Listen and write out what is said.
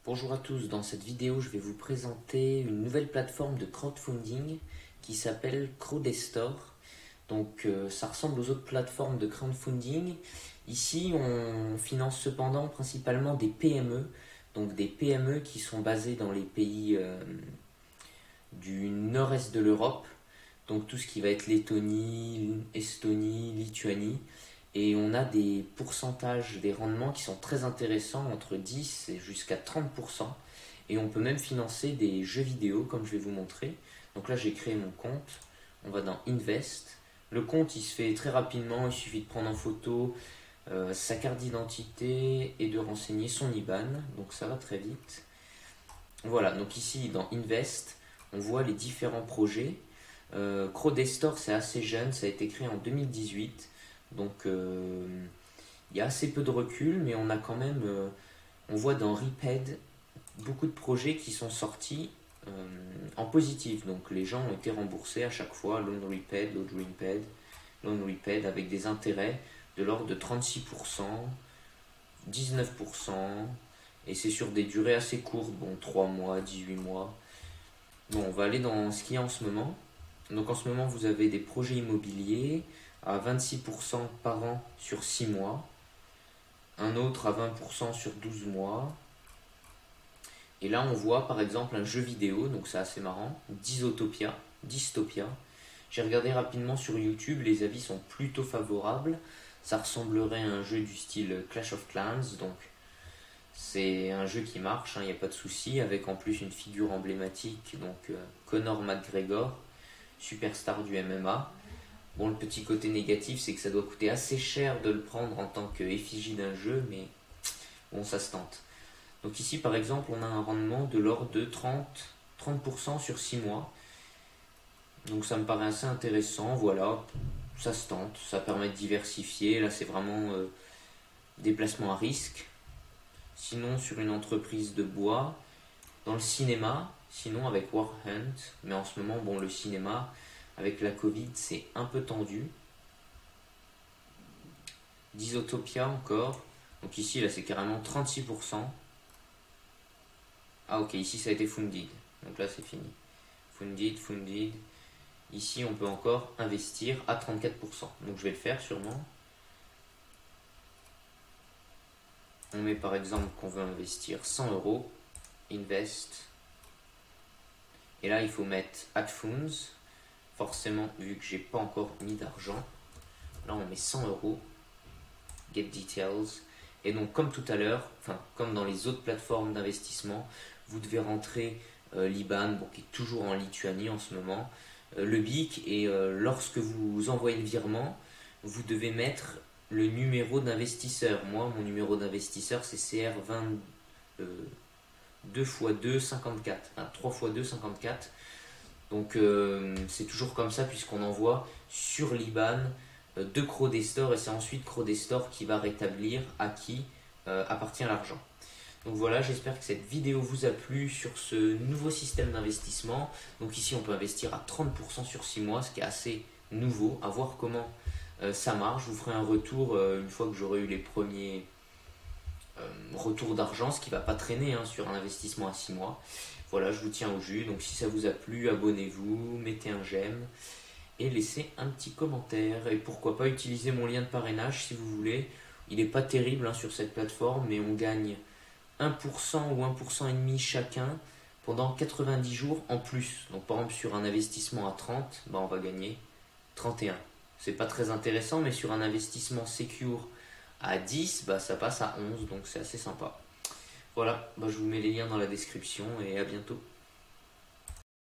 Bonjour à tous, dans cette vidéo je vais vous présenter une nouvelle plateforme de crowdfunding qui s'appelle Crowdestor. Ça ressemble aux autres plateformes de crowdfunding. Ici on finance cependant principalement des PME, donc des PME qui sont basées dans les pays du nord-est de l'Europe, donc tout ce qui va être Lettonie, Estonie, Lituanie. Et on a des pourcentages, des rendements qui sont très intéressants, entre 10 et jusqu'à 30%. Et on peut même financer des jeux vidéo, comme je vais vous montrer. Donc là, j'ai créé mon compte. On va dans Invest. Le compte, il se fait très rapidement. Il suffit de prendre en photo sa carte d'identité et de renseigner son IBAN. Donc ça va très vite. Voilà, donc ici, dans Invest, on voit les différents projets. Crowdestor, c'est assez jeune. Ça a été créé en 2018. Il y a assez peu de recul, mais on a quand même, on voit dans Repaid beaucoup de projets qui sont sortis en positif. Donc les gens ont été remboursés à chaque fois, Loan Repaid avec des intérêts de l'ordre de 36%, 19%, et c'est sur des durées assez courtes, bon 3 mois, 18 mois. Bon, on va aller dans ce qu'il y a en ce moment. Donc en ce moment, vous avez des projets immobiliers à 26% par an sur 6 mois, un autre à 20% sur 12 mois. Et là, on voit par exemple un jeu vidéo, donc c'est assez marrant, Dystopia. J'ai regardé rapidement sur YouTube, les avis sont plutôt favorables. Ça ressemblerait à un jeu du style Clash of Clans, donc c'est un jeu qui marche, il n'y a pas de souci, avec en plus une figure emblématique, donc Conor McGregor, superstar du MMA. Bon, le petit côté négatif, c'est que ça doit coûter assez cher de le prendre en tant qu'effigie d'un jeu, mais bon, ça se tente. Donc ici, par exemple, on a un rendement de l'ordre de 30% sur 6 mois. Donc ça me paraît assez intéressant, voilà, ça se tente, ça permet de diversifier. Là, c'est vraiment des placements à risque. Sinon, sur une entreprise de bois, dans le cinéma, sinon avec Warhunt, mais en ce moment, bon, le cinéma, avec la Covid, c'est un peu tendu. Dystopia encore. Donc ici, là, c'est carrément 36%. Ah ok, ici, ça a été funded. Donc là, c'est fini. Funded. Ici, on peut encore investir à 34%. Donc je vais le faire sûrement. On met par exemple qu'on veut investir 100 euros. Invest. Et là, il faut mettre Add Funds. Forcément, vu que j'ai pas encore mis d'argent, là on met 100 euros, Get Details, et donc comme tout à l'heure, enfin comme dans les autres plateformes d'investissement, vous devez rentrer l'IBAN, bon, qui est toujours en Lituanie en ce moment, le BIC, et lorsque vous envoyez le virement, vous devez mettre le numéro d'investisseur. Moi, mon numéro d'investisseur, c'est CR20 2x2 54, enfin, 3x2 54. Donc c'est toujours comme ça puisqu'on envoie sur l'IBAN de Crowdestor et c'est ensuite Crowdestor qui va rétablir à qui appartient l'argent. Donc voilà, j'espère que cette vidéo vous a plu sur ce nouveau système d'investissement. Donc ici on peut investir à 30% sur 6 mois, ce qui est assez nouveau, à voir comment ça marche. Je vous ferai un retour une fois que j'aurai eu les premiers retours d'argent, ce qui ne va pas traîner sur un investissement à 6 mois. Voilà, je vous tiens au jus, donc si ça vous a plu, abonnez-vous, mettez un j'aime et laissez un petit commentaire. Et pourquoi pas utiliser mon lien de parrainage si vous voulez. Il n'est pas terrible sur cette plateforme, mais on gagne 1% ou 1,5% chacun pendant 90 jours en plus. Donc par exemple sur un investissement à 30, on va gagner 31. C'est pas très intéressant, mais sur un investissement secure à 10, ça passe à 11, donc c'est assez sympa. Voilà, je vous mets les liens dans la description et à bientôt.